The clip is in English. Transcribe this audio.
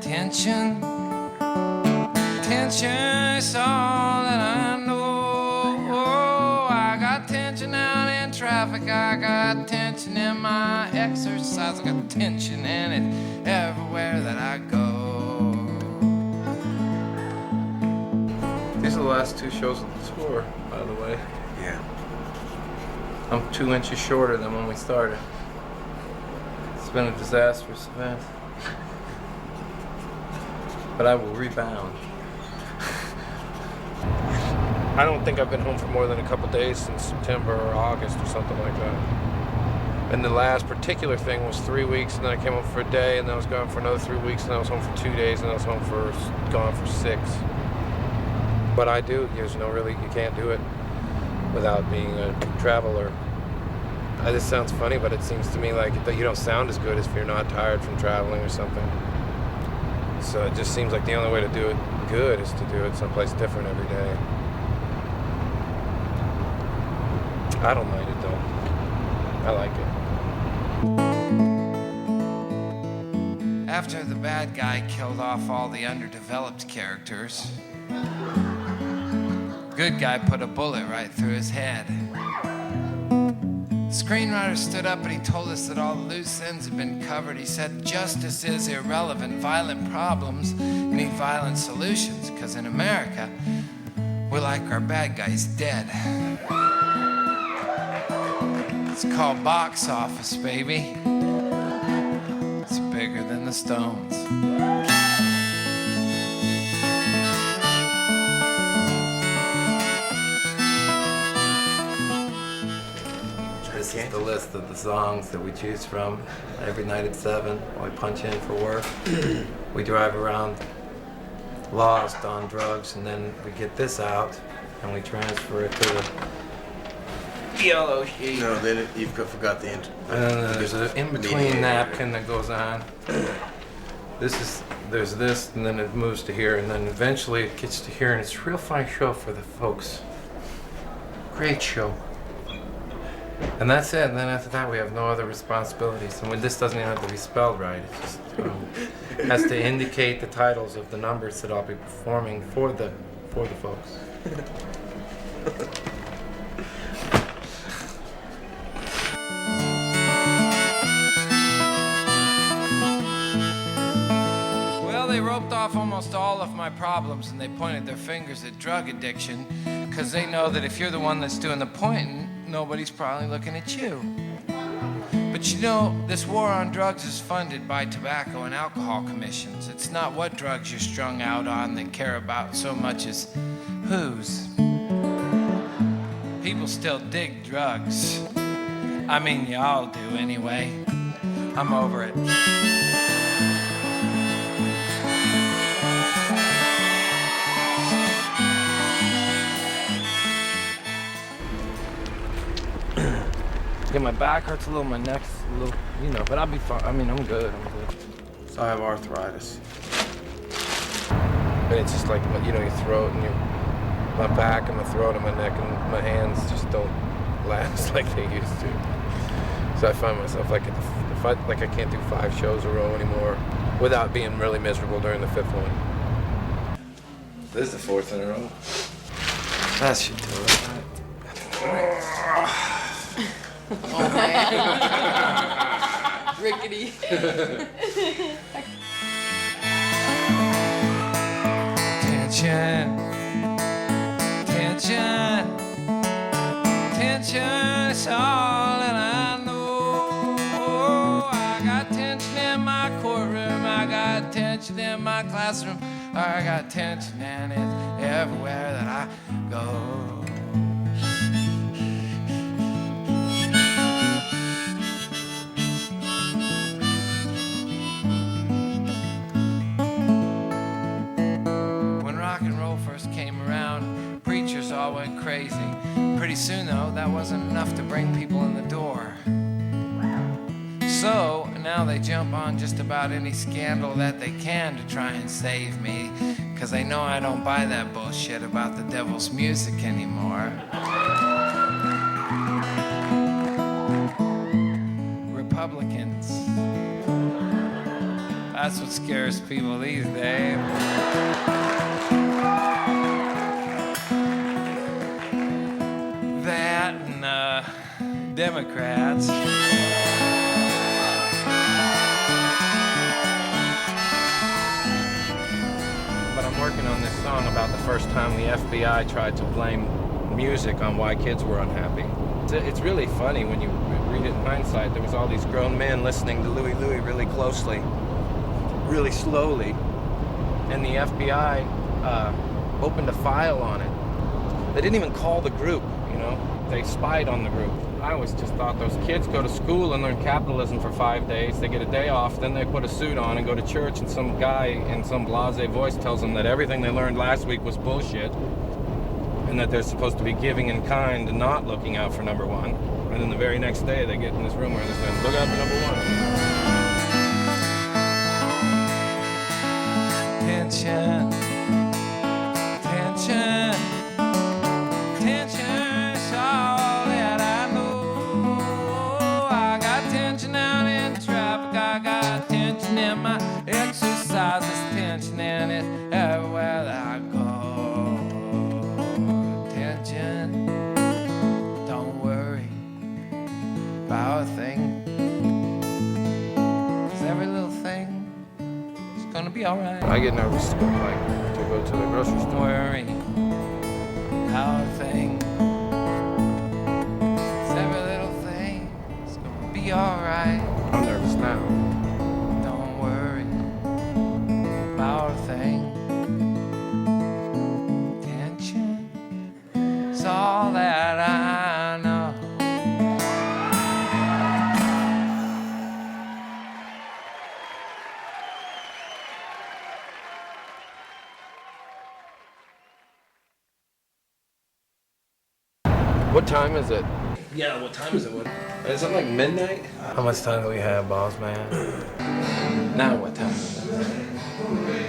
Tension, tension is all that I know. Oh, I got tension out in traffic, I got tension in my exercise, I got tension in it everywhere that I go. These are the last two shows of the tour, by the way. Yeah. I'm 2 inches shorter than when we started. It's been a disastrous event. But I will rebound. I don't think I've been home for more than a couple days since September or August or something like that. And the last particular thing was 3 weeks, and then I came home for a day, and then I was gone for another 3 weeks, and I was home for 2 days, and then I was gone for 6. But I do, really, you can't do it without being a traveler. This sounds funny, but it seems to me like that you don't sound as good as if you're not tired from traveling or something. So it just seems like the only way to do it good is to do it someplace different every day. I don't mind it though. I like it. After the bad guy killed off all the underdeveloped characters, good guy put a bullet right through his head. The screenwriter stood up and he told us that all the loose ends had been covered. He said, justice is irrelevant. Violent problems need violent solutions, because in America, we like our bad guys dead. It's called box office, baby. It's bigger than the Stones. This is the list of the songs that we choose from. Every night at 7, when we punch in for work, we drive around lost on drugs, and then we get this out and we transfer it to the yellow sheet. No, then you've forgot the end. And then there's an in-between napkin that goes on. There's this, and then it moves to here, and then eventually it gets to here, and it's a real fine show for the folks. Great show. And that's it, and then after that we have no other responsibilities. And when this doesn't even have to be spelled right, it just has to indicate the titles of the numbers that I'll be performing for the folks. Well, they roped off almost all of my problems, and they pointed their fingers at drug addiction, because they know that if you're the one that's doing the pointing, nobody's probably looking at you. But this war on drugs is funded by tobacco and alcohol commissions. It's not what drugs you're strung out on they care about so much as whose. People still dig drugs. I mean, y'all do anyway. I'm over it. Yeah, my back hurts a little, my neck's a little, but I'll be fine. I mean, I'm good. So I have arthritis. And it's just like, your throat and my back and my throat and my neck and my hands just don't last like they used to. So I find myself like, I can't do 5 shows a row anymore without being really miserable during the 5th one. This is the 4th in a row. That should do it. Oh man. Rickety. Tension, tension, tension is all that I know. Oh, I got tension in my courtroom, I got tension in my classroom, I got tension in it everywhere that I go. All went crazy. Pretty soon, though, that wasn't enough to bring people in the door. So, But now they jump on just about any scandal that they can to try and save me, 'cause they know I don't buy that bullshit about the devil's music anymore. Republicans. That's what scares people these days. That and Democrats. But I'm working on this song about the first time the FBI tried to blame music on why kids were unhappy. It's really funny when you read it in hindsight. There was all these grown men listening to Louie Louie really closely, really slowly, and the FBI opened a file on it. They didn't even call the group, you know? They spied on the group. I always just thought those kids go to school and learn capitalism for 5 days. They get a day off, then they put a suit on and go to church, and some guy in some blasé voice tells them that everything they learned last week was bullshit, and that they're supposed to be giving and kind and not looking out for number one. And then the very next day they get in this room where they're saying, look out for number one. Tension, tension, tension's all that I know. I got tension out in traffic, I got tension in my exercises, tension in it everywhere that I go. Tension, don't worry about a thing, 'cause every little thing is gonna be alright. I get nervous, like, to go to the grocery Don't store. worry about a thing, 'cause every little thing is gonna be alright. I'm nervous now. Don't worry about a thing. Tension is all that I know. What time is it? Yeah, what time is it? Is it like midnight? How much time do we have, boss man? Now what time is it?